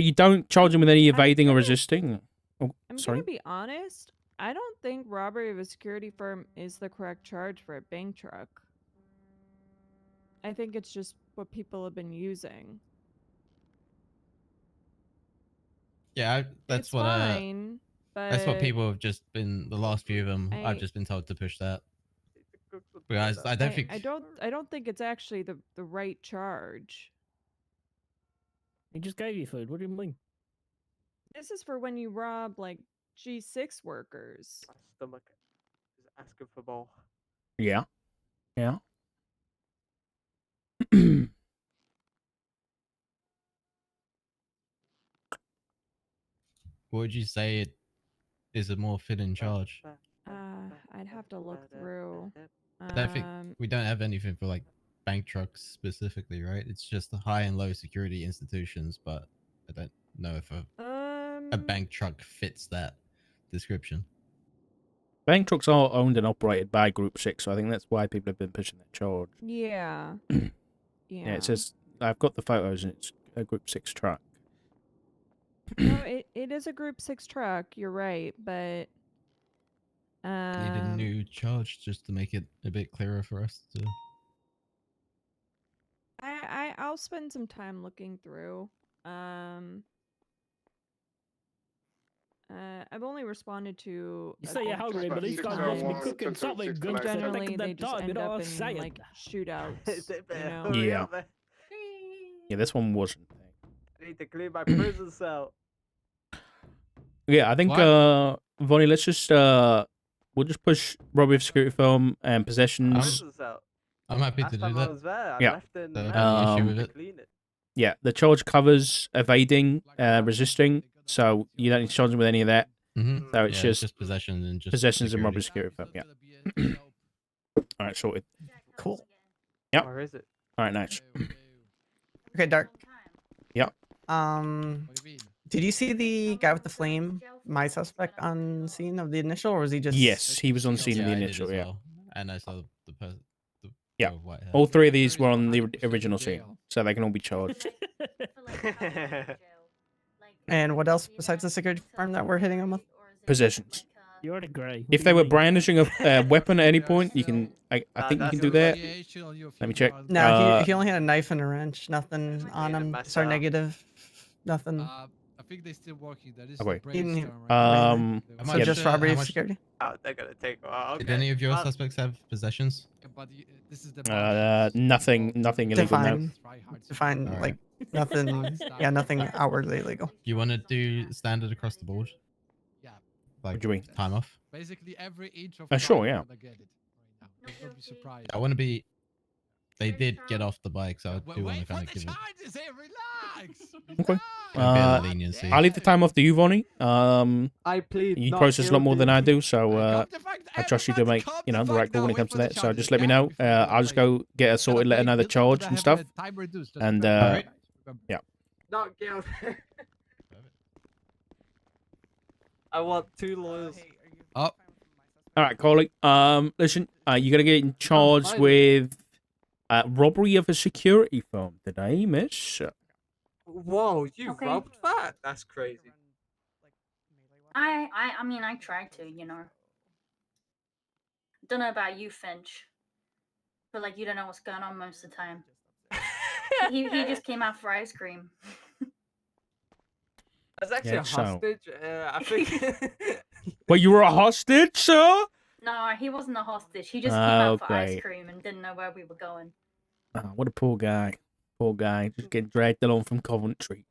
you don't charge them with any evading or resisting. Oh, I'm sorry. gonna be honest. I don't think robbery of a security firm is the correct charge for a bank truck. I think it's just what people have been using. Yeah, It's fine, but that's what people have just been. The last few of them, I've just been told to push that. Guys, I don't think. I don't think it's actually the right charge. He just gave you food. What do you mean? This is for when you rob like G6 workers. My stomach is asking for more. Yeah. Yeah. What would you say it is a more fitting charge? I'd have to look through. I don't think we don't have anything for like bank trucks specifically, right? It's just the high and low security institutions, but I don't know if a bank truck fits that description. Bank trucks are owned and operated by Group 6, so I think that's why people have been pushing that charge. Yeah. Yeah, it says, I've got the photos and it's a Group 6 truck. No, it is a Group 6 truck, you're right, but... Need a new charge just to make it a bit clearer for us to... I'll spend some time looking through. I've only responded to. You say you're hungry, but these guys must be cooking something good. Generally, they just end up in like shootouts. You know? Yeah. Yeah, this one wasn't. I need to clean my prison cell. Yeah, I think, Vonnie, let's just, we'll just push robbery of security film and possessions. I'm happy to do that. Yeah. With it. Yeah, the charge covers evading, resisting, so you don't need to charge them with any of that. Mm-hmm. So it's just possessions and robbery of security film. Yeah. All right, sorted. Cool. Yep. Where is it? All right, nice. Okay, Dark. Yep. Did you see the guy with the flame, my suspect, on scene of the initial, or was he just... Yes, he was on scene of the initial, yeah. Well. And I saw the person. Yeah, all three of these were on the original scene, so they can all be charged. And what else besides the security firm that we're hitting him with? Possessions. You're the grey. If they were brandishing a weapon at any point, you can. I think you can do that. Let me check. No, he only had a knife and a wrench. Nothing on him. Sorry, negative. Nothing. I think they're still working. There is okay. So yeah, just robbery of security. Oh, they're gonna take a while. Okay. Did any of your suspects have possessions? But this is the nothing illegal. Define, like nothing. Yeah, nothing outwardly illegal. You want to do standard across the board? Yeah. what Like do you mean? Time off? Basically, every inch of sure, yeah. Don't be surprised. I want to be. They did get off the bike, so I do want to Wait kind for of the give it. charges here. Relax. Okay. A bit of leniency. I'll leave the time off to you, Vonnie. I plead. You not process a lot more than I do, so I trust you to make Come the the right fuck call when now, it comes to wait that. for So the just charges, let me yeah? know. Before you I'll just go go get her sorted, let her know the charge and stuff. And yeah. Not guilty. I want 2 lawyers. Oh. All right, Coley. Listen, you're gonna get charged with robbery of a security firm today, miss. Whoa, you robbed that? That's crazy. I mean, I tried to, you know. Don't know about you, Finch. But like, you don't know what's going on most of the time. he just came out for ice cream. That's actually Yeah, a so- hostage. I think. Well, you were a hostage, sir? No, he wasn't a hostage. He just came out for Okay. ice cream and didn't know where we were going. Oh, what a poor guy. Poor guy. Just getting dragged along from Coventry.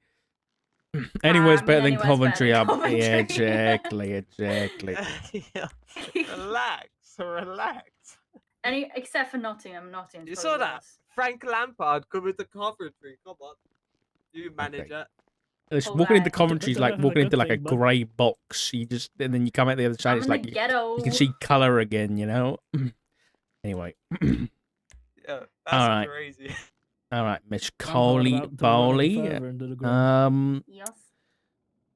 Anywhere's better than Coventry. Yeah, exactly. Yeah. Relax. Except for Nottingham. Nottingham's You probably saw that? worse. Frank Lampard coming to Coventry. Come on. You manage Okay. it. It's All walking into right. Coventry is like That's a walking good into like a thing, but- grey box. You just and then you come out the other side. I'm It's in like the ghetto. you can see colour again. You know. Anyway. Yeah, that's All right. crazy. All right, Miss I'm Coley about to run Bowley. further into the ground. Yes.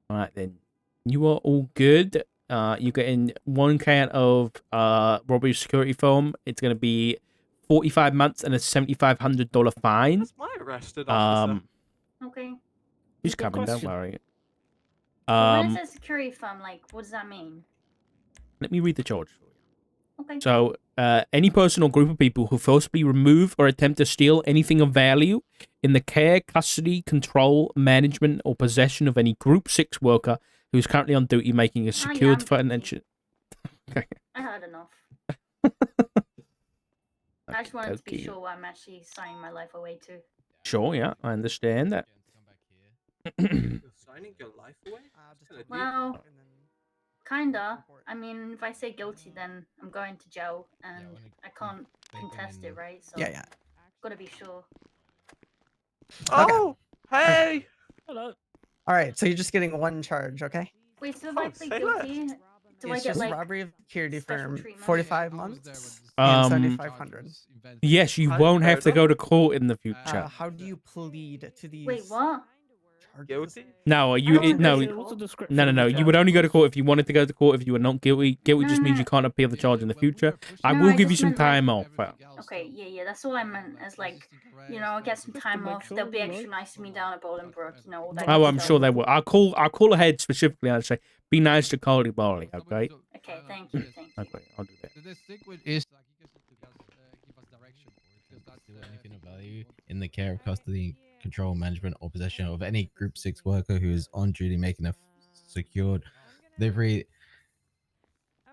All right then. You are all good. You're getting 1 count of robbery of security firm. It's gonna be 45 months and a $7,500 fine. That's my arrested officer. Okay. He's Just a coming, don't question. worry. So when it says security firm, like, what does that mean? Let me read the charge for you. Okay. So, any person or group of people who forcibly remove or attempt to steal anything of value in the care, custody, control, management, or possession of any Group 6 worker who is currently on duty making a secured I'm financial... Okay. I heard enough. I just wanted to be sure what I'm actually signing my life away to. Sure, yeah, I understand that. You're signing your life away? Well, kinda. I mean, if I say guilty, then I'm going to jail, and I can't contest it, right? So Yeah. gotta be sure. Oh, hey! Hello. All right, so you're just getting one charge, okay? Wait, so if I say plead guilty, do I It's get just like robbery of security special firm, treatment? 45 months, and 7,500. Yes, you won't have to go to court in the future. How do you plead to these? Wait, what? Charges? Guilty? No, I don't no, think What's the so. description? no. of the You would charge? only go to court if you wanted to go to court if you were not guilty. Guilty just means you can't appeal the charge in the future. I No, will I give you just some meant, like- time off. Okay, yeah, that's all I meant. As like, you know, I'll get some time make off. sure They'll be we're extra right. nice to me down at Bolingbrook, you know, all that. Oh, good I'm stuff. sure they will. I'll call ahead specifically and say, be nice to Carly Barley, okay? Okay, thank you, thank you. Okay, I'll do that. The secret is like you just need to give us direction. Because that's Steal anything of value in the care of custody, control, management, or possession of any Group 6 worker who is on duty making a secured delivery.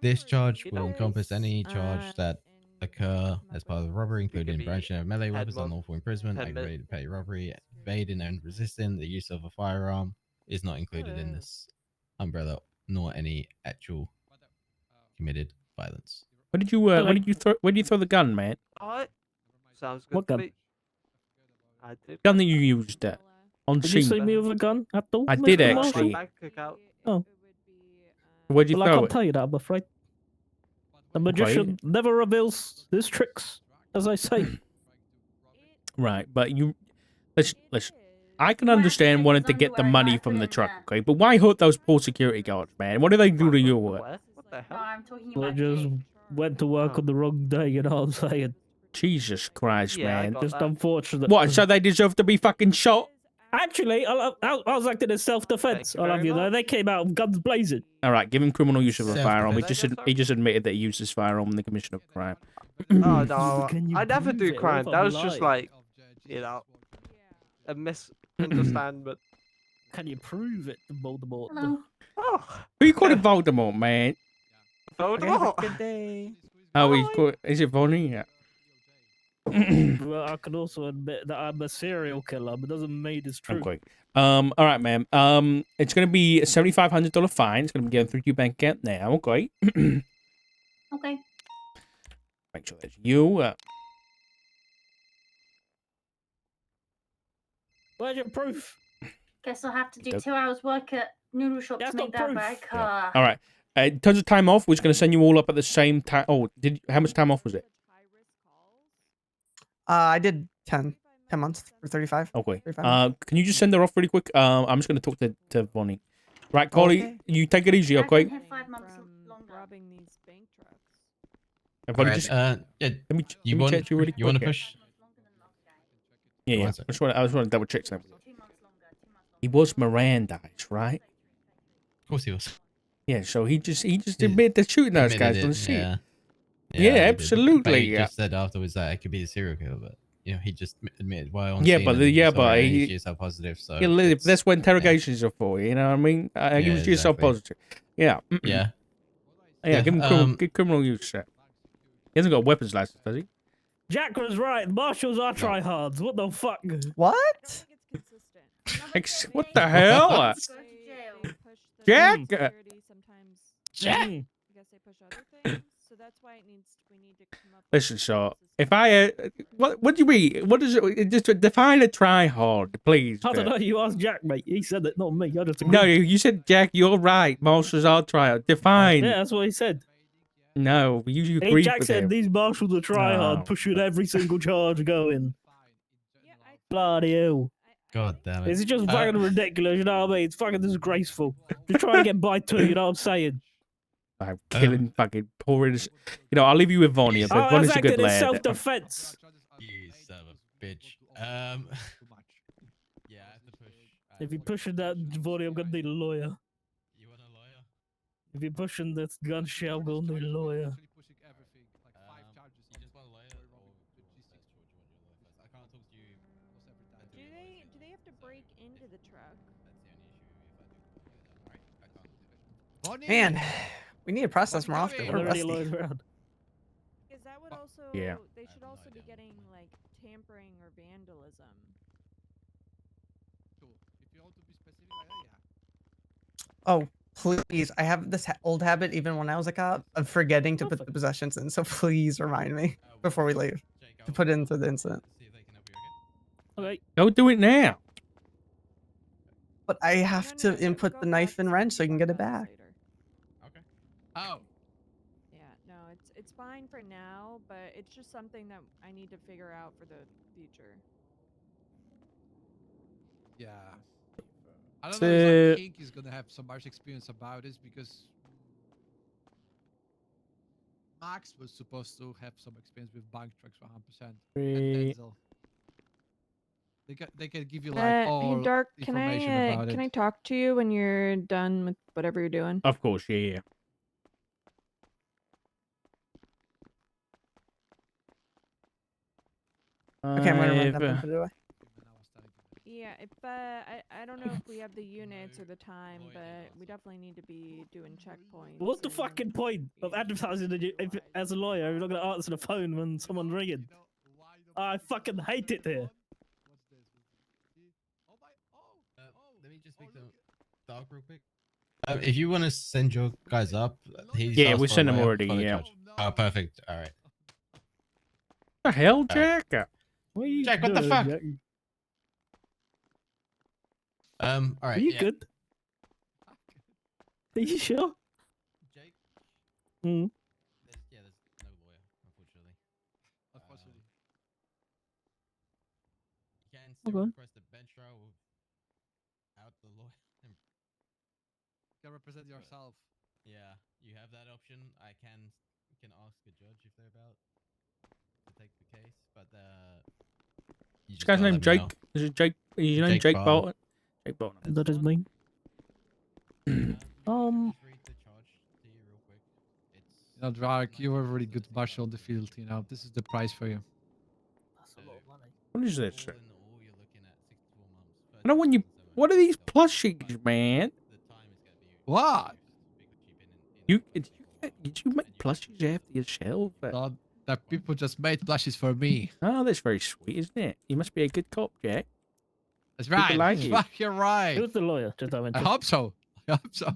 This charge will encompass any charge that occur as part of the robbery, including be branching of melee weapons, headbutt, unlawful imprisonment, headbutt. aggravated petty robbery, evading and resisting the use of a firearm is not included in this umbrella, nor any actual committed violence. Where did you throw the gun, man? Alright. Sounds good What to gun? me. I did. Gun that you used on Did you see scene. me with a gun at all? I did Mr. My actually. bank account. Oh. Where'd you Well, I throw can't it? tell you that, I'm afraid. The magician never reveals his tricks, as I say. Right, but you... Listen. I can understand wanting to get the money from the truck, okay? But why hurt those poor security guards, man? What do they do to you? What the No, hell? I'm talking I about just Jake. went to work on the wrong day, you know what I'm saying? Jesus Christ, Yeah, I man. got Just that. unfortunate. What, so they deserve to be fucking shot? Actually, I was acting in self-defense. Thank you I love very you though. much. They came out guns blazing. All right, give him criminal use of a firearm. Self-defense. He just admitted that he used his firearm in the commission of a crime. Oh no, Can you I never prove do it? What crime. if That I'm was just lying? like, you know, a misunderstanding. Can you prove it, Voldemort? Hello. Oh, Who you calling Voldemort, man? Okay, have a Voldemort. good day. Oh, is it Vonnie? Yeah. Well, I can also admit that I'm a serial killer, but doesn't mean it's true. Okay. All right, ma'am. It's gonna be a $7,500 fine. It's gonna be going through your bank account now. Okay. Okay. Make sure that's you. Where's your proof? Guess I'll have to do Dope. 2 hours work at Noodle Shop That's to make not that proof. back. All right. In terms of time off, we're just gonna send you all up at the same time. Oh, how much time off was it? I did 10 months for 35. Okay. 35 months. Can you just send her off really quick? I'm just gonna talk to Vonnie. Right, Carly, Okay. you take it easy, I okay? can have 5 months longer. Robbing these bank trucks. Vonnie, Alright, just yeah, let me you let me want check you really you want to quick. push? Yeah, yeah. One I sec. just want to double check something. 2 months longer. 2 months longer. He was Mirandized, right? Of course he was. Yeah. So he just He admitted to shooting those Admitted guys on the it, scene. yeah. Yeah, he did. absolutely, But he yeah. just said afterwards that it could be a serial killer, but you know he just admitted why on Yeah, scene but and the- yeah, saw but it and he- he's GSL positive. So Yeah, Liv, it's- that's what interrogations are for. You know what I mean? He Yeah, was yourself exactly. positive. Yeah. yeah. Yeah. Give him Yeah, criminal use set. He hasn't got a weapons license, does he? Jack was right. Marshals are tryhards. What the fuck? What? What the hell? Go to jail. Jack? Jack. I guess they push other things, so that's why we need to come up. Listen, so if I what do you mean? What is it? Just define a try hard, please. I don't know. You asked Jack, mate. He said it, not me. I just agreed. No, you said Jack. You're right. Marshals are try. Define. Yeah, that's what he said. No, you Hey, agreed Jack with said him. these marshals are tryhard, No. pushing every single charge going. Bloody hell. God damn it. Is it just fucking ridiculous? You know what I mean? It's fucking disgraceful. Just trying to get by too. You know what I'm saying? I'm killing fucking poor innocent. You know, I'll leave you with Vonnie. But I was Vonnie's a acting good in lad. self-defense. You son of a bitch. Yeah, I have to push. If you're pushing that body, I'm gonna need a lawyer. You want a lawyer? If you're pushing this gun shit, I'm gonna need a lawyer. Pushing everything, like 5 charges. You just want a lawyer, for or robbing the that's G6 what you want your lawyer first. I can't talk to you. almost every time. Do they have to break into the truck? That's the only issue if I do call a lawyer. Alright, I can't. Bonnie! Man, we need to process more Bonnie, often. come We're Already rusty. lawyers around. Because that would also Yeah. they I should have no also be idea. getting like tampering or vandalism. Cool. If you want to be specific like that, yeah. Oh, please. I have this old habit, even when I was a cop, of forgetting to put the possessions in. So please remind me before we leave Jake, to put it into the incident. See if they can help you, okay? Okay. Go do it now. But I have No, no, to no, input go the knife back and so we wrench so I can talk get it about this back. later. Okay. Oh. Yeah, no, it's fine for now, but it's just something that I need to figure out for the future. Yeah. I don't know if King is gonna have so much experience about this because Max was supposed to have some experience with bank trucks 100%. And Denzel. They can give you like all hey Dark, information about it. can I talk to you when you're done with whatever you're doing? Of course, yeah. Okay, I'm gonna run that and put it away. Yeah, if I don't know if we have the units or the time, but we definitely need to be doing checkpoints. What's the and fucking point of advertising that you, if, as a lawyer, you're not going to answer the phone when someone's ringing? I fucking hate it here. Let me just speak to Doc real quick. If you want to send your guys up, he's Yeah, asked we for a sent him lawyer already, for the yeah. judge. Oh, perfect. All right. The hell, Jack? What are you Jack, what the doing, fuck? Jack? All right. Are you yeah. good? Are you sure? Jake? Hmm. There's no lawyer, unfortunately. Unfortunately. You can still Okay. request a bench trial without the lawyer. You can represent yourself. Yeah, you have that option. I can ask a judge if they're about to take the case, but you This just guy's gotta name let me Jake. Is it Jake? Is your name Jake Jake Barton. Barton? Jake Barton. That is me. Just read the charge to you real quick. It's You know, Drake, you were a really good marshal on the field. You know, this is the price for you. That's a lot of money. What is this? all in all, you're looking at 64 months. I know when you. What are these 13,700 plushies, man? The time is gonna be What? Did you make plushies after yourself? Not that people just made plushies for me. Oh, that's very sweet, isn't it? You must be a good cop, Jack. That's People right. like you. Fuck, you're right. Who's the lawyer? Just out of I interest. hope so. I hope so.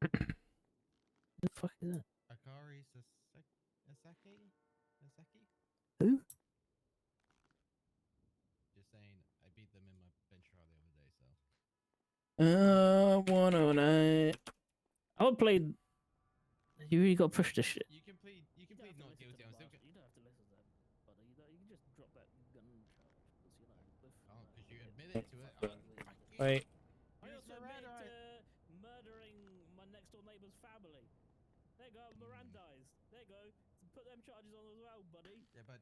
Who the fuck is that? Akari Sasaki? Who? Just saying, I beat them in my bench trial the other day, so. 109. I haven't played. You really got to push this shit. You can plead not guilty. I'm still You don't have to listen to them, but you can just drop that gun charge because you know. because you admitted to it. Wait. I also admitted to murdering my next door neighbor's family. There you go, Mirandized. There you go. Put them charges on as well, buddy. Yeah, but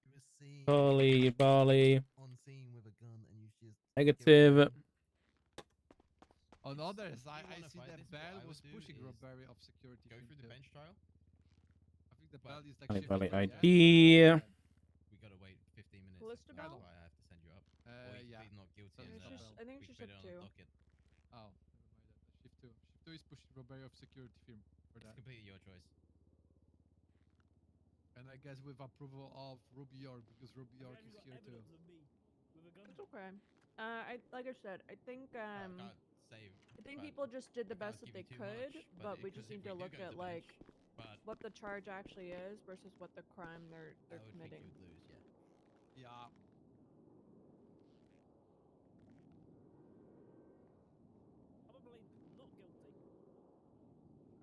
you were seen Barley. on scene with a gun and you just. Negative. On the other side, I wanna see fight that this, what I Bell would was do pushing is robbery of security. Go film through the too. bench trial. I think the Bell is like Valley, shifting Valley from the ID. end. We gotta wait 15 minutes. Callisto That's Bell? why I have to send you up. Or you Yeah. plead not guilty. So and it's just- I think we it's can just put it on the two. docket. Oh, never mind that. Shift 2. Shift 2 is pushing robbery of security film for It's that. completely your choice. And I guess with approval of Ruby York, because Ruby York is here too. It's okay. I like I said, I think I can't save. I think but people just did the I can't best that give they you too could, much, but we because just if need to do look go at the like bench, but what the charge actually is versus what the crime they're I would think committing. you would lose, yeah. Yeah. I'm gonna believe not guilty.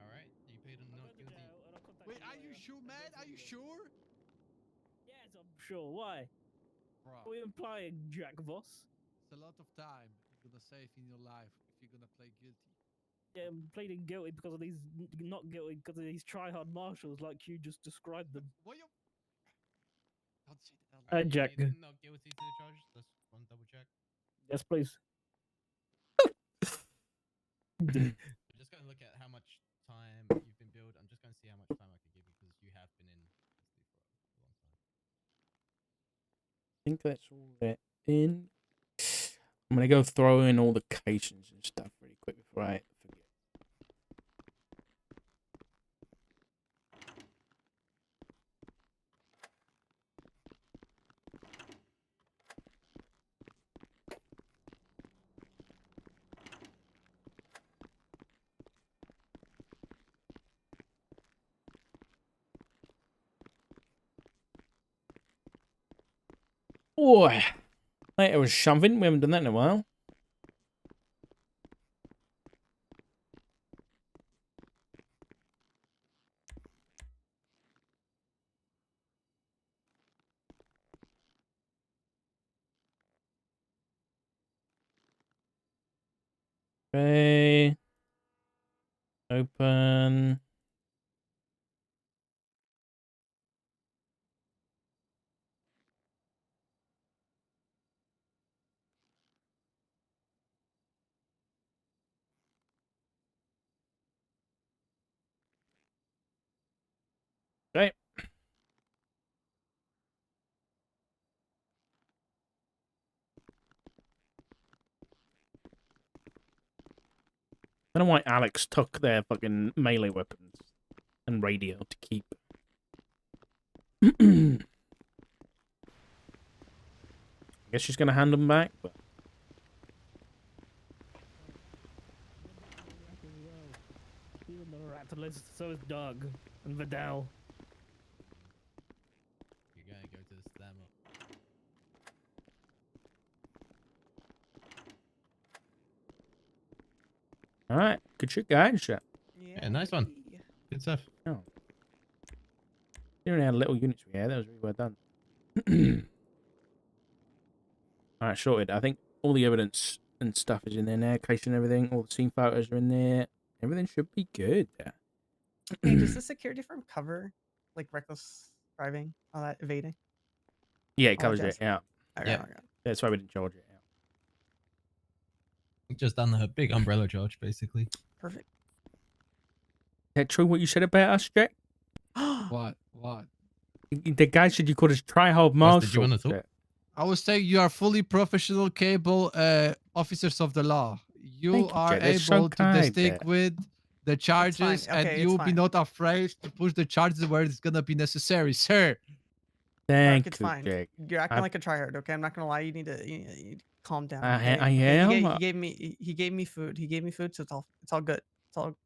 All right, you pleaded I'll not go to guilty. jail and I'll contact Wait, the are you lawyer sure, and man? go Are you through with it. sure? Yes, I'm sure. Why? Bro, What are you implying, Jack Voss? it's a lot of time you're gonna save in your life if you're gonna play guilty. Yeah, I'm pleading guilty because of these, not guilty because of these try-hard marshals like you just described them. What you? Don't say that out Jack. Not guilty to the charge. That's one double check. Yes, please. I'm just going to look at how much time you've been billed. I'm just going to see how much time I can give you because you have been in custody for a long time. I think that's all that in. I'm gonna go throw in all the cations and stuff really quick before I forget. Oh, it was something. We haven't done that in a while. Okay. Open. Okay. I don't know why Alex took their fucking melee weapons and radio to keep. I guess she's gonna hand them back, but Even the rat list, so is Doug and Vidal. You're going to go to the slammer. all right, good shit, guys. Yeah, nice one. Good stuff. Oh, you only had little units we had. That was really well done. All right, sorted. I think all the evidence and stuff is in there now. Case and everything. All the scene photos are in there. Everything should be good. Hey, does the security firm cover like reckless driving, all that evading? Yeah, it All that covers it. jazz? Yeah, Okay, Yep. okay. that's why we didn't charge it. Yeah. We've just done the big umbrella charge, basically. Perfect. Is that true what you said about us, Jack? What? What? The guy said you called us try-hard Did marshal. you want to talk? Jack. I would say you are fully professional, capable officers of the law. You Thank you, are Jack. That's so able to kind, stick Jack. with the charges, Okay, and it's you will be fine. not afraid to push the charges where it's gonna be necessary, sir. Thank It's you, fine. Jack. You're acting I- like a tryhard, okay? I'm not gonna lie. You need to calm down. I Okay? I Okay, am. He gave me food. He gave me food, so it's all good.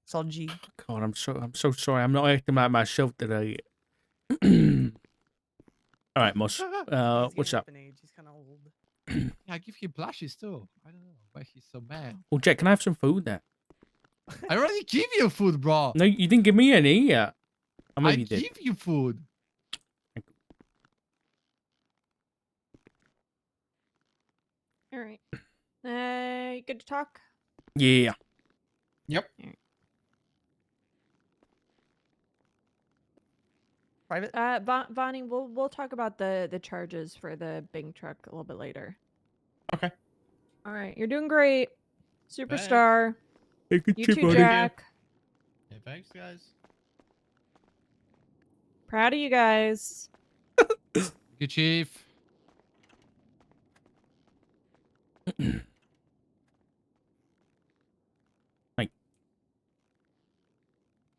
It's all G. God, I'm so sorry. I'm not acting like myself today. All right, Moss. He's What's getting up? in age. He's kind of old. I give him blushes too. I don't know why he's so mad. Well, Jack, can I have some food there? I already give you food, bro. No, you didn't give me any. Yeah. I I maybe you did. give you food. All right. Good to talk. Yeah. Yep. Private. Vonnie, we'll talk about the charges for the Bing truck a little bit later. Okay. All right, you're doing great, superstar. Hey, good You shit, too, buddy. Jack. Yeah, thanks, guys. Proud of you guys. Good chief.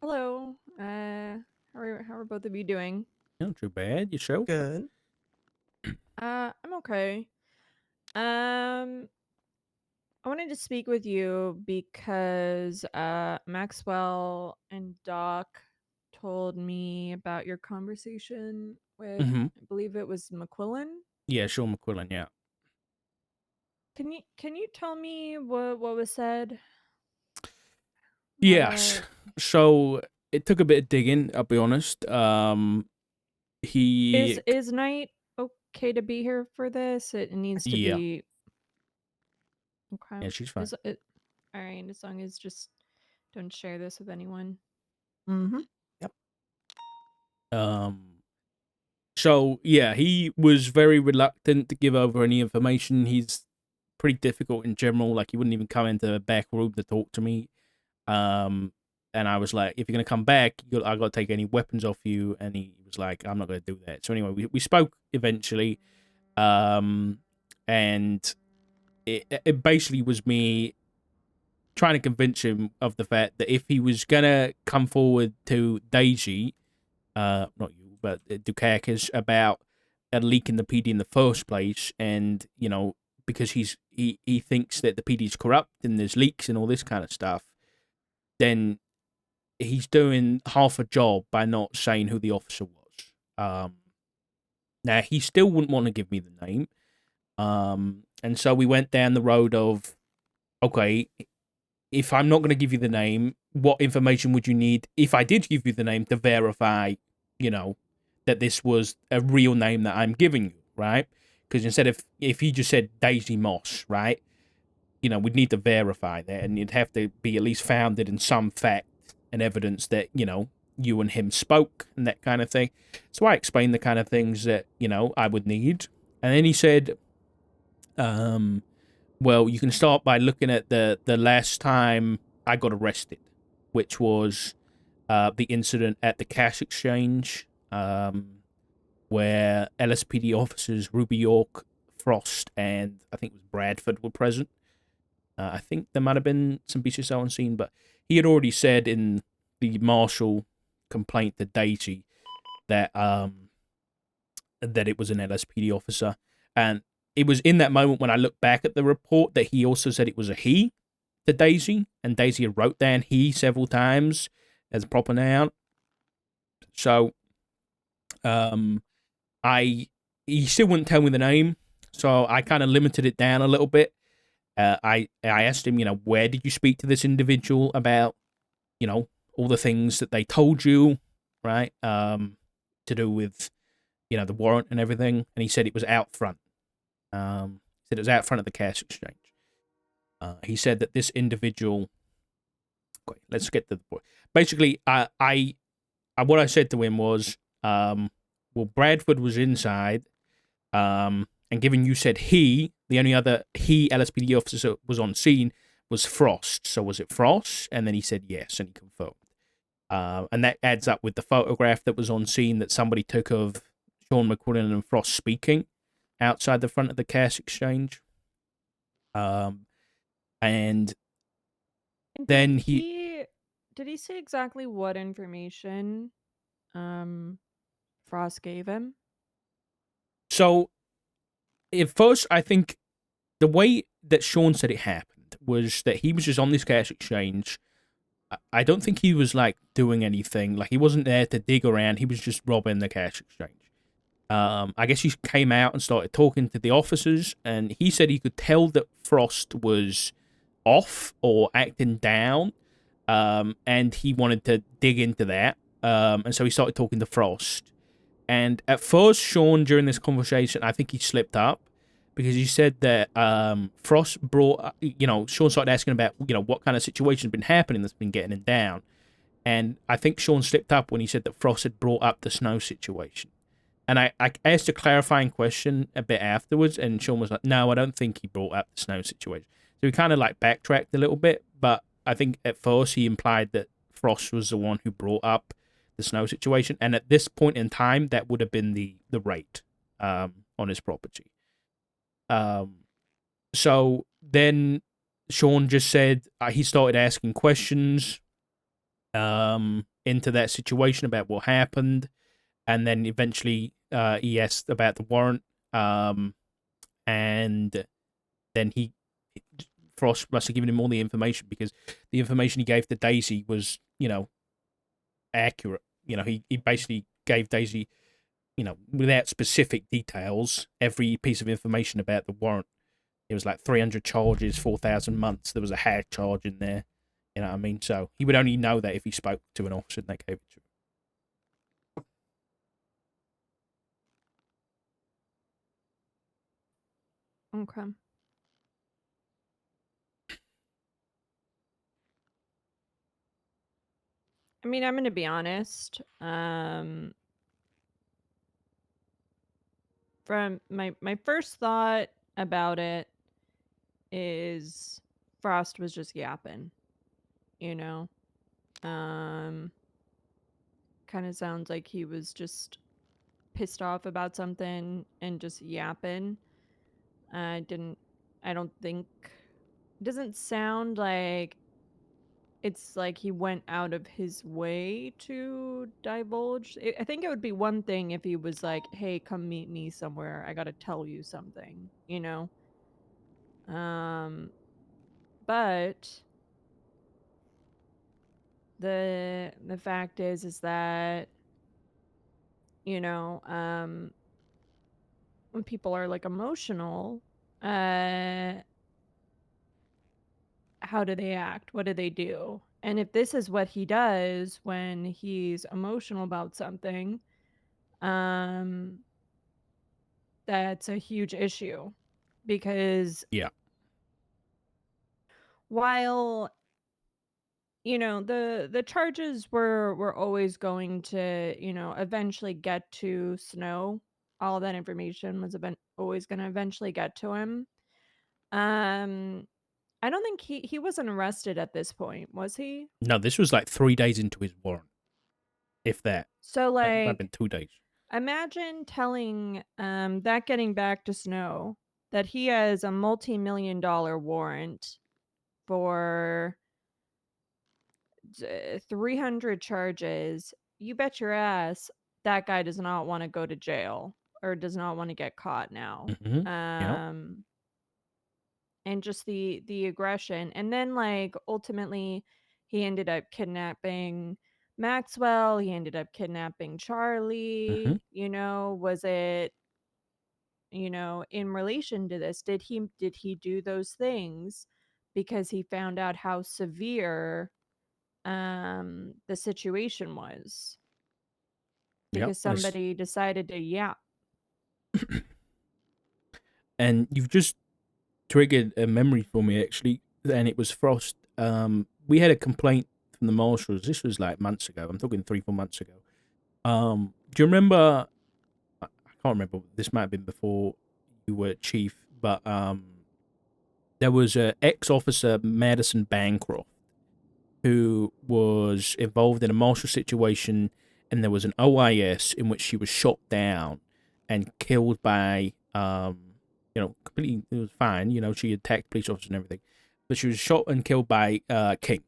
Hello. How are both of you doing? Not too bad. Yourself? Good. I'm okay. I wanted to speak with you because Maxwell and Doc told me about your conversation with Mm-hmm. I believe it was McQuillan. Yeah, Sean McQuillan. Yeah. Can you tell me what was said? Yes. So it took a bit of digging. I'll be honest. He. Is Knight okay to be here for this? It needs to Yeah. be. Okay. Yeah, she's fine. All right. As long as just don't share this with anyone. Mm-hmm. Yep. So yeah, he was very reluctant to give over any information. He's pretty difficult in general. Like he wouldn't even come into the back room to talk to me. And I was like, if you're gonna come back, I gotta take any weapons off you. And he was like, I'm not gonna do that. So anyway, we spoke eventually. And it basically was me trying to convince him of the fact that if he was gonna come forward to Daisy, not you, but Dukakis, about a leak in the PD in the first place, and you know, because he thinks that the PD is corrupt and there's leaks and all this kind of stuff, then he's doing half a job by not saying who the officer was. Now he still wouldn't want to give me the name, and so we went down the road of, okay, if I'm not going to give you the name, what information would you need if I did give you the name to verify, you know, that this was a real name that I'm giving you, right? Because instead of, if he just said Daisy Moss, right, you know, we'd need to verify that, and it'd have to be at least founded in some fact and evidence that, you know, you and him spoke and that kind of thing. So I explained the kind of things that, you know, I would need. And then he said, well, you can start by looking at the last time I got arrested, which was the incident at the cash exchange, where LSPD officers Ruby York, Frost, and I think it was Bradford were present. I think there might have been some BCSO on scene, but he had already said in the marshal complaint to Daisy that that it was an LSPD officer, and it was in that moment when I look back at the report that he also said it was a he to Daisy, and Daisy had wrote down he several times as a proper noun. So, he still wouldn't tell me the name, so I kind of limited it down a little bit. I asked him, you know, where did you speak to this individual about, you know, all the things that they told you, right? To do with, you know, the warrant and everything, and he said it was out front. He said it was out front of the cash exchange. He said that this individual. Okay, let's get to the point. Basically, what I said to him was, well, Bradford was inside, and given you said he, the only other he LSPD officer was on scene was Frost. So was it Frost? And then he said yes, and he confirmed. And that adds up with the photograph that was on scene that somebody took of Sean McQuillan and Frost speaking outside the front of the cash exchange. And then did he say exactly what information Frost gave him? So at first, I think the way that Sean said it happened was that he was just on this cash exchange. I don't think he was like doing anything. Like he wasn't there to dig around. He was just robbing the cash exchange. I guess he came out and started talking to the officers, and he said he could tell that Frost was off or acting down, and he wanted to dig into that. And so he started talking to Frost. And at first, Sean, during this conversation, I think he slipped up because he said that Frost brought, you know, Sean started asking about, you know, what kind of situation has been happening that's been getting him down. And I think Sean slipped up when he said that Frost had brought up the snow situation. And I asked a clarifying question a bit afterwards, and Sean was like, no, I don't think he brought up the snow situation. So he kind of like backtracked a little bit, but I think at first he implied that Frost was the one who brought up the snow situation. And at this point in time, that would have been the rate on his property. So then Sean just said he started asking questions into that situation about what happened. And then eventually he asked about the warrant. And then Frost must have given him all the information because the information he gave to Daisy was, you know, accurate. You know, he basically gave Daisy, you know, without specific details, every piece of information about the warrant. It was like 300 charges, 4,000 months. There was a hag charge in there. You know what I mean? So he would only know that if he spoke to an officer and they gave it to him. Okay. I mean, I'm going to be honest. from my first thought about it is Frost was just yapping, you know. Kind of sounds like he was just pissed off about something and just yapping. I don't think, it doesn't sound like it's like he went out of his way to divulge. I think it would be one thing if he was like, "Hey, come meet me somewhere. I got to tell you something," you know? But the fact is that, you know, when people are like emotional, how do they act? What do they do? And if this is what he does when he's emotional about something, that's a huge issue, because Yeah. while, you know, the charges were always going to, you know, eventually get to Snow, all that information was always going to eventually get to him. I don't think he wasn't arrested at this point, was he? No, this was like 3 days into his warrant, if that. So It might have like, been 2 days. imagine telling that getting back to Snow that he has a multi-million-dollar warrant for 300 charges. You bet your ass that guy does not want to go to jail or does not want to get caught now. Yeah. And just the aggression, and then like ultimately he ended up kidnapping Maxwell, he ended up kidnapping Charlie. You know, was it, you know, in relation to this, did he do those things because he found out how severe the situation was, because somebody decided to yap? And you've just triggered a memory for me, actually, and it was Frost. We had a complaint from the marshals. This was like months ago. I'm talking 3-4 months ago. Do you remember? I can't remember. This might have been before you were chief, but there was a ex-officer, Madison Bancroft, who was involved in a martial situation, and there was an OIS in which she was shot down and killed by, you know, completely, it was fine, you know, she attacked police officers and everything, but she was shot and killed by King.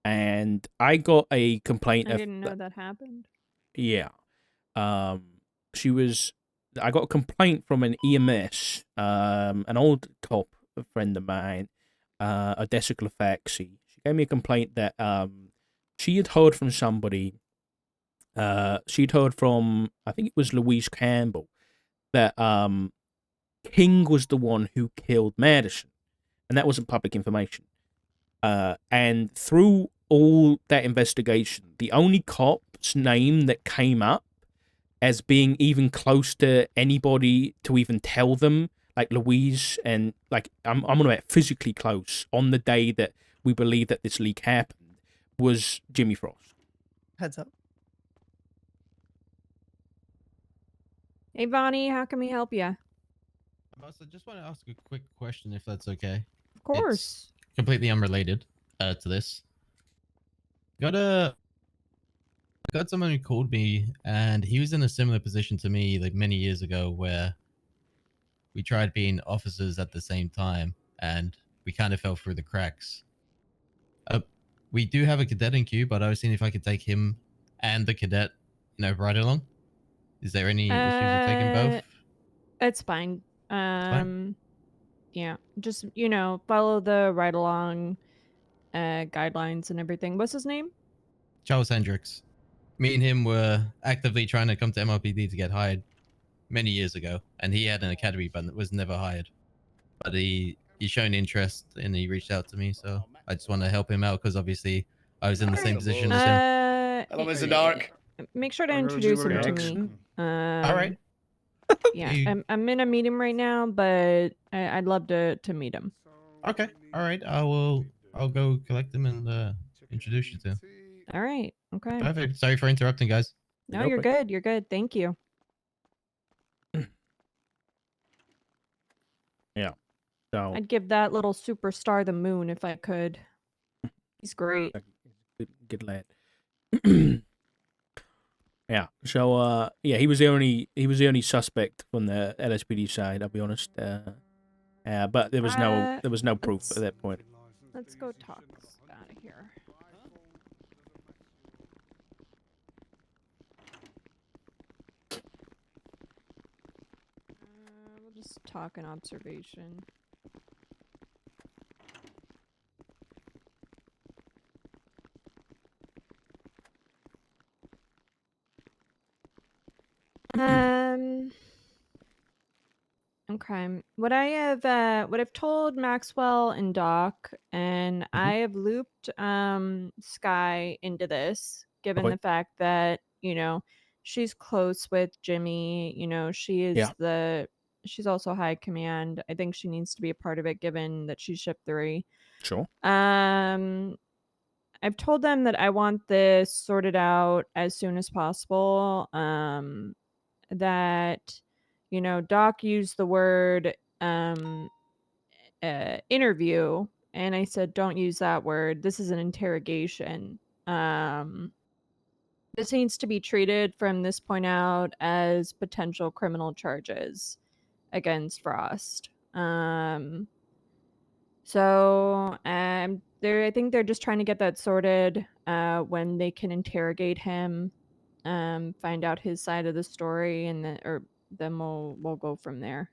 And I got a complaint. I didn't know that happened. Yeah. She was, I got a complaint from an EMS, an old cop, a friend of mine, Odessa Glafaxi. She gave me a complaint that she had heard from somebody. She'd heard from, I think it was Louise Campbell, that King was the one who killed Madison, and that wasn't public information. And through all that investigation, the only cop's name that came up as being even close to anybody to even tell them, like Louise, and like I'm gonna say physically close on the day that we believe that this leak happened, was Jimmy Frost. Heads up. Hey Vonnie, how can we help you? Boss, I just want to ask a quick question, if that's okay. Of course. It's completely unrelated to this. Got someone who called me, and he was in a similar position to me like many years ago, where we tried being officers at the same time, and we kind of fell through the cracks. We do have a cadet in queue, but I was seeing if I could take him and the cadet, you know, right along. Is there any issues with taking both? It's fine. Yeah, just, you know, follow the ride along guidelines and everything. What's his name? Charles Hendricks. Me and him were actively trying to come to MLPD to get hired many years ago, and he had an academy but was never hired. But he's shown interest and he reached out to me, so I just want to help him out because obviously I was in the same position as him. Hello, Mr. Dark. Make sure to introduce him to me. All right. Yeah, I'm in a meeting right now, but I'd love to meet him. Okay. All right. I'll go collect him and introduce you to him. All right. Okay. Perfect. Sorry for interrupting, guys. No, you're good. You're good. Thank you. Yeah. So I'd give that little superstar the moon if I could. He's great. good lad. Yeah. So yeah, he was the only suspect from the LSPD side. I'll be honest. But there was no proof at that point. Let's go talk out of here. We'll just talk an observation. Okay. What I've told Maxwell and Doc, and I have looped Sky into this, given the fact that, she's close with Jimmy, she is she's also high command. I think she needs to be a part of it given that she's ship 3. Sure. I've told them that I want this sorted out as soon as possible. That Doc used the word interview, and I said don't use that word. This is an interrogation. This needs to be treated from this point out as potential criminal charges against Frost. So I think they're just trying to get that sorted when they can interrogate him, find out his side of the story, and then we'll go from there.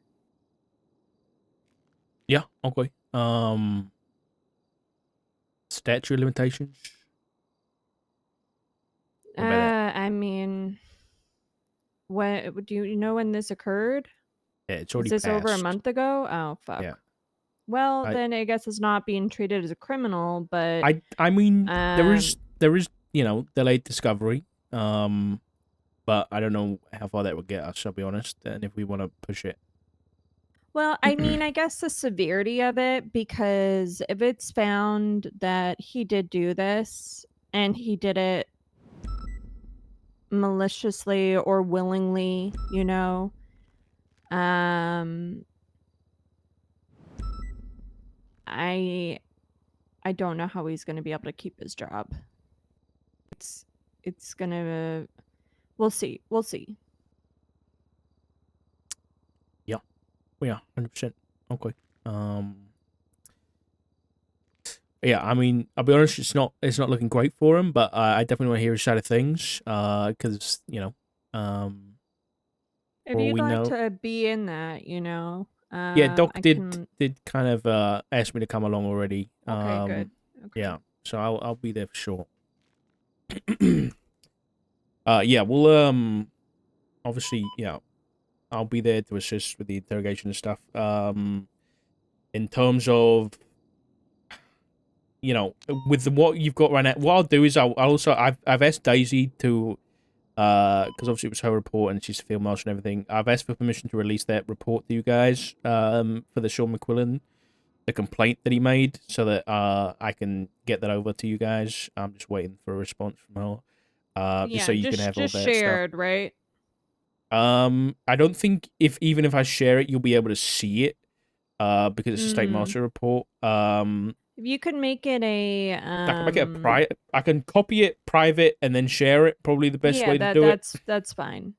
Yeah. Okay. Statute of limitations. I mean, do you know when this occurred? Yeah, it's already Is this over a passed. month ago? Oh fuck. Yeah. Well, then I guess it's not being treated as a criminal, but I mean, there is delayed discovery. But I don't know how far that would get us. I'll be honest, and if we want to push it. Well, I mean, I guess the severity of it, because if it's found that he did do this and he did it maliciously or willingly, I don't know how he's going to be able to keep his job. It's going to we'll see. Yeah. Yeah, 100%. Okay. Yeah, I mean, I'll be honest, it's not looking great for him, but I definitely want to hear his side of things, because if you'd like to be in that, yeah, Doc did kind of ask me to come along already. Okay, good. Okay. Yeah, so I'll be there for sure. Yeah, we'll obviously, yeah, I'll be there to assist with the interrogation and stuff. In terms of, with what you've got right now, what I'll do is I've asked Daisy to, because obviously it was her report and she's a field marshal and everything. I've asked for permission to release that report to you guys, for the Sean McQuillan, the complaint that he made, so that I can get that over to you guys. I'm just waiting for a response from her. Just so you can have all that shared, stuff. Right? I don't think even if I share it, you'll be able to see it, because it's a state marshal report. If you could make it a, I can make it a private. I can copy it private and then share it. Probably the best way to do it. That's fine.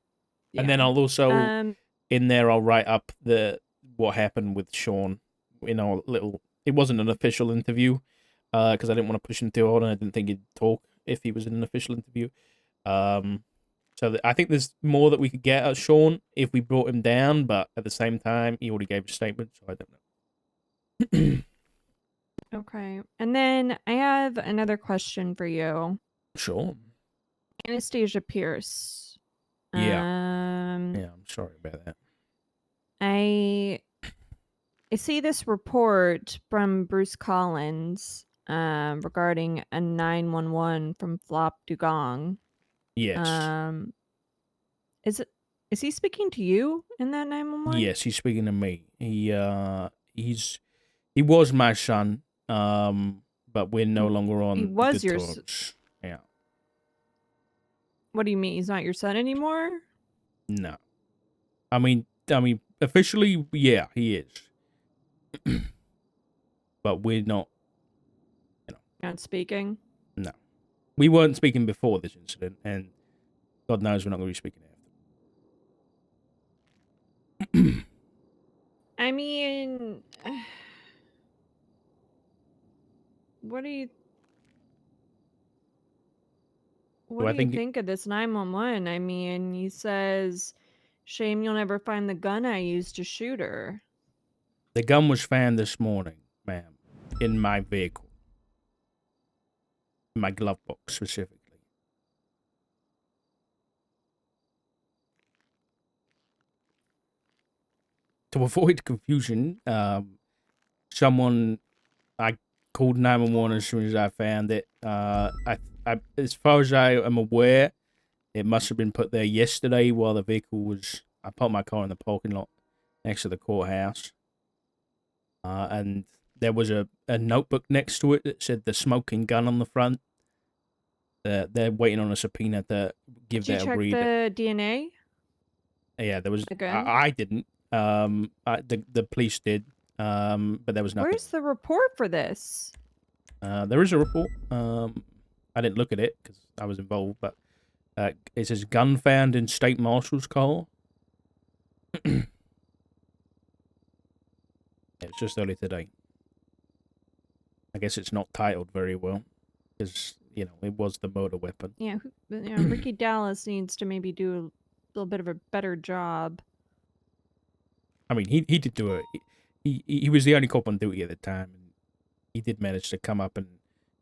Yeah. And then I'll also in there I'll write up what happened with Sean. It wasn't an official interview, because I didn't want to push him too hard, and I didn't think he'd talk if he was in an official interview. So I think there's more that we could get at Sean if we brought him down, but at the same time, he already gave a statement, so I don't know. Okay. And then I have another question for you. Sure. Anastasia Pierce. Yeah. Yeah, I'm sorry about that. I see this report from Bruce Collins regarding a 911 from Flop Dugong. Yes. Is he speaking to you in that 911? Yes, he's speaking to me. He was my son, but we're no longer on he was good your terms. Yeah. What do you mean he's not your son anymore? No. I mean officially, yeah, he is. But we're not, Not speaking. no. We weren't speaking before this incident, and God knows we're not going to be speaking after. I mean, what do you I think think of this 911? I mean, he says, "Shame you'll never find the gun I used to shoot her." the gun was found this morning, ma'am, in my vehicle. In my glove box, specifically. To avoid confusion, I called 911 as soon as I found it. As far as I am aware, it must have been put there yesterday while the vehicle was. I parked my car in the parking lot next to the courthouse, and there was a notebook next to it that said the smoking gun on the front. They're waiting on a subpoena to give Did that you a check read. the DNA? Yeah, there was. The gun? I didn't. The police did. But there was nothing. Where's the report for this? There is a report. I didn't look at it because I was involved, but it says gun found in state marshal's car. It's just early today. I guess it's not titled very well because it was the murder weapon. Yeah, Ricky Dallas needs to maybe do a little bit of a better job. I mean, he did do it. He was the only cop on duty at the time, and he did manage to come up and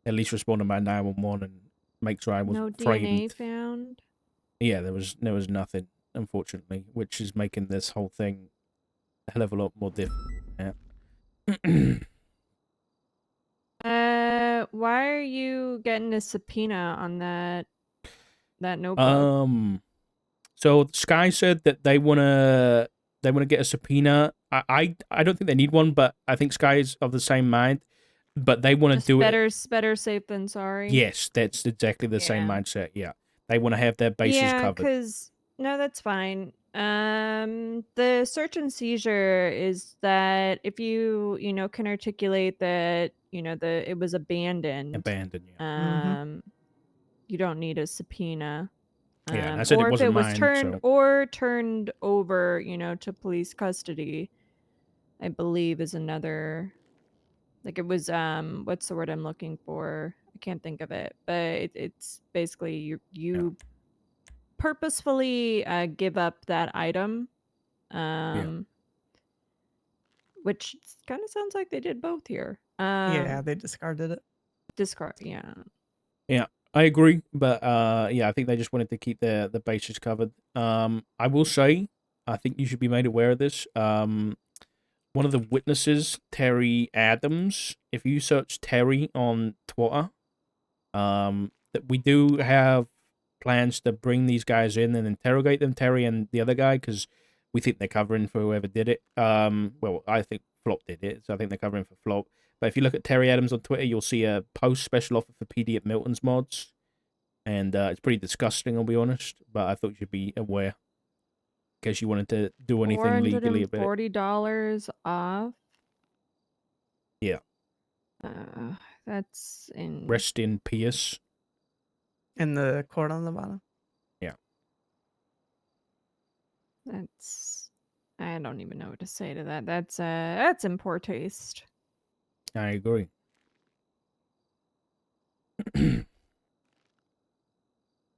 at least respond to my 911 and make sure I wasn't No framed. DNA found. Yeah, there was nothing, unfortunately, which is making this whole thing a hell of a lot more difficult. Yeah. Why are you getting a subpoena on that notebook? So Sky said that they wanna get a subpoena. I don't think they need one, but I think Sky is of the same mind. But they want to do it. Better safe than sorry. Yes, that's exactly the same mindset. Yeah, they want to have their bases covered. No, that's fine. The search and seizure is that if you can articulate that it was abandoned. Abandoned. Yeah. You don't need a subpoena. Yeah, and I said or it wasn't if it was mine, turned over, to police custody, I believe is another. Like it was what's the word I'm looking for? I can't think of it, but it's basically you purposefully give up that item, which kind of sounds like they did both here. Yeah, they discarded it. Yeah, I agree, but I think they just wanted to keep the bases covered. I will say, I think you should be made aware of this. One of the witnesses, Terry Adams, if you search Terry on Twitter, that we do have plans to bring these guys in and interrogate them, Terry and the other guy, because we think they're covering for whoever did it. Well, I think Flop did it, so I think they're covering for Flop. But if you look at Terry Adams on Twitter, you'll see a post special offer for PD at Milton's Mods. And it's pretty disgusting, I'll be honest. But I thought you should be aware. In case you wanted to do anything legally about it. $440 off. Yeah. That's in... Rest in peace. In the quote on the bottom? Yeah. That's... I don't even know what to say to that. That's in poor taste. I agree. You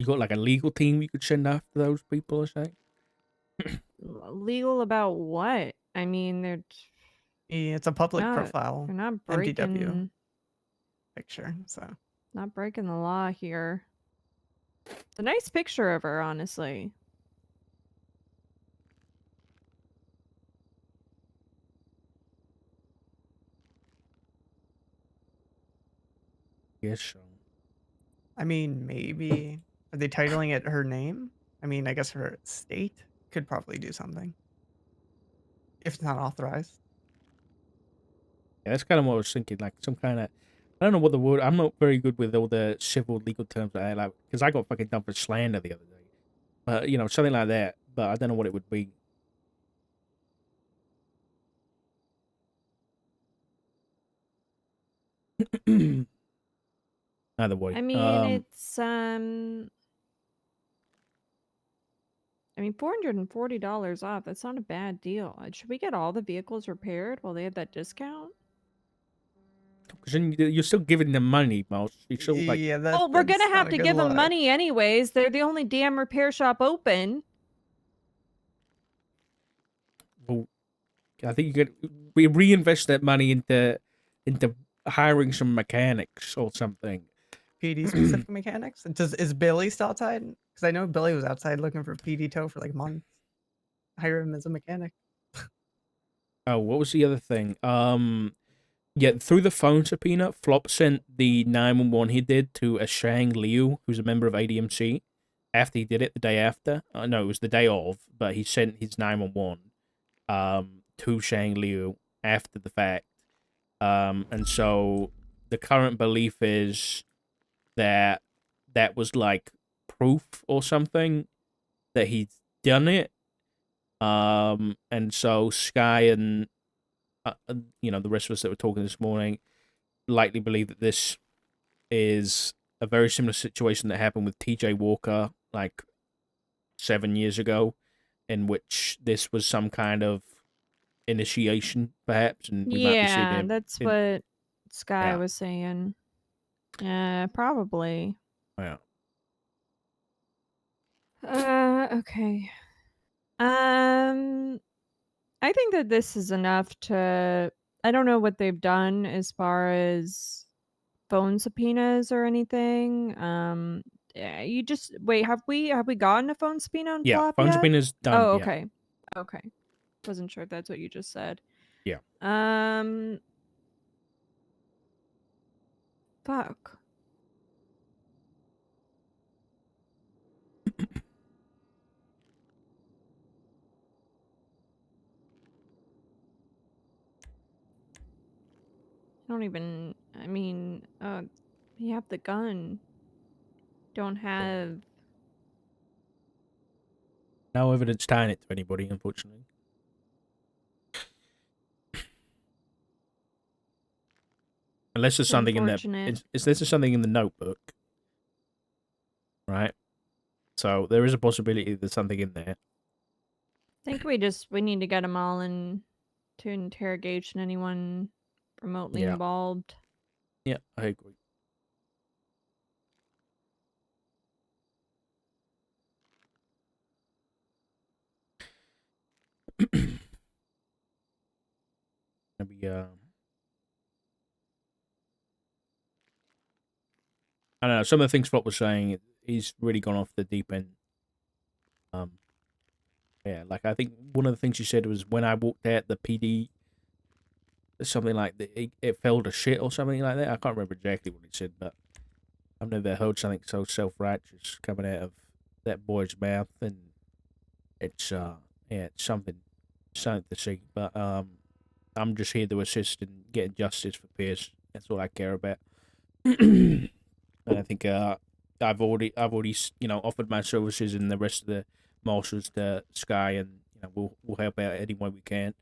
got like a legal team you could send after those people or something? Legal about what? I mean, they're... Yeah, it's a public profile. They're not breaking... MDW picture, so... Not breaking the law here. It's a nice picture of her, honestly. Yes, so. I mean, maybe... Are they titling it her name? I mean, I guess her state could probably do something. If it's not authorized. Yeah, that's kind of what I was thinking. Like some kind of... I don't know what the word... I'm not very good with all the civil legal terms like that. Because I got fucking done for slander the other day. Something like that. But I don't know what it would be. Either way. I mean, it's I mean, $440 off. That's not a bad deal. Should we get all the vehicles repaired while they have that discount? Because then you're still giving them money, Mouse. You still like. Yeah, Oh, we're that's gonna not have a to good give them look. money anyways. They're the only damn repair shop open. Well, I think you could reinvest that money into hiring some mechanics or something. PD specific mechanics. Is Billy still outside? Because I know Billy was outside looking for PD tow for like months. Hire him as a mechanic. Oh, what was the other thing? Yeah, through the phone subpoena, Flop sent the 911 he did to a Shang Liu, who's a member of ADMC. After he did it, the day after. No, it was the day of, but he sent his 911 to Shang Liu after the fact. And so the current belief is that that was like proof or something that he'd done it. And so Sky and the rest of us that were talking this morning likely believe that this is a very similar situation that happened with TJ Walker like 7 years ago, in which this was some kind of initiation, perhaps, and we might be seeing Yeah, him. that's what Sky Yeah. was saying. Yeah, probably. Yeah. Okay. I think that this is enough to. I don't know what they've done as far as phone subpoenas or anything. You just wait. Have we gotten a phone subpoena on Yeah, Flop phone yet? subpoena's done. Oh, Yeah. okay. Okay. Wasn't sure if that's what you just said. Yeah. Fuck. I don't even. I mean, you have the gun. Don't have. No evidence tying it to anybody, unfortunately. Unless there's something in Unfortunate. unless there's something in the notebook, right? So there is a possibility there's something in there. I think we need to get them all in to interrogation. Anyone remotely Yeah. involved. Yeah, I agree. Maybe I don't know. Some of the things Flop was saying, he's really gone off the deep end. Yeah, like I think one of the things he said was when I walked out, the PD, something like it fell to shit or something like that. I can't remember exactly what he said, but I've never heard something so self-righteous coming out of that boy's mouth, and it's it's something to see. But I'm just here to assist in getting justice for Pierce. That's all I care about. And I think I've already offered my services and the rest of the marshals to Sky, and we'll help out any way we can.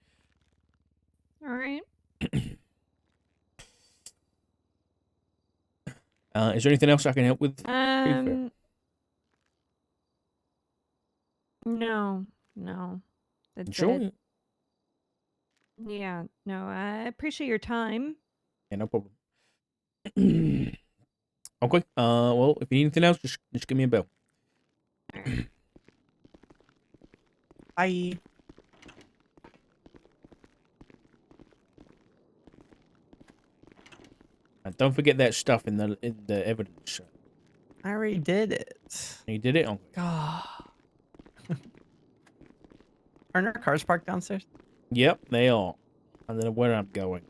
All right. Is there anything else I can help with? No. That's Sure. it. Yeah, no, I appreciate your time. Yeah, no problem. Okay. Well, if you need anything else, just give me a bell. Bye. And don't forget that stuff in the evidence. I already did it. You did it? Okay. God. Aren't our cars parked downstairs? Yep, they are. I don't know where I'm going.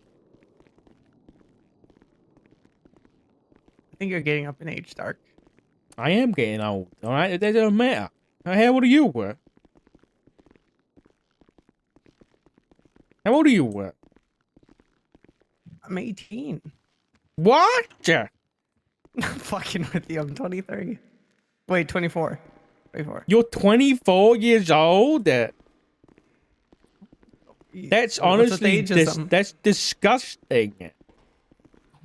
I think you're getting up in age, Stark. I am getting old, alright? It doesn't matter. How old are you? How old are you? I'm 18. What? I'm fucking with you. I'm 23. Wait, 24. 24. You're 24 years old? That's honestly that's disgusting.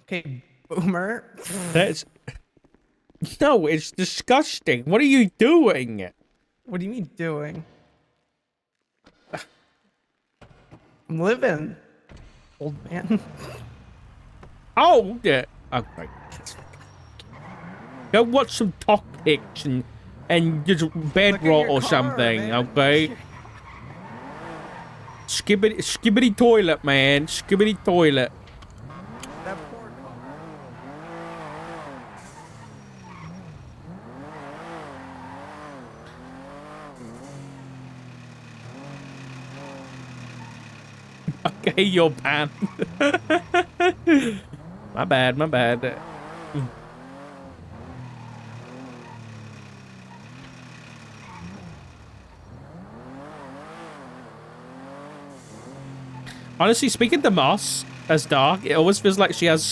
Okay, boomer. That's no, it's disgusting. What are you doing? What do you mean doing? I'm living, old man. Oh, yeah. Okay. Go watch some topics and just bedroll or something, man. okay? Skibbity toilet, man. Skibbity toilet. That poor Okay, you're banned. My bad, my bad. Honestly, speaking to Moss as Dark, it always feels like she has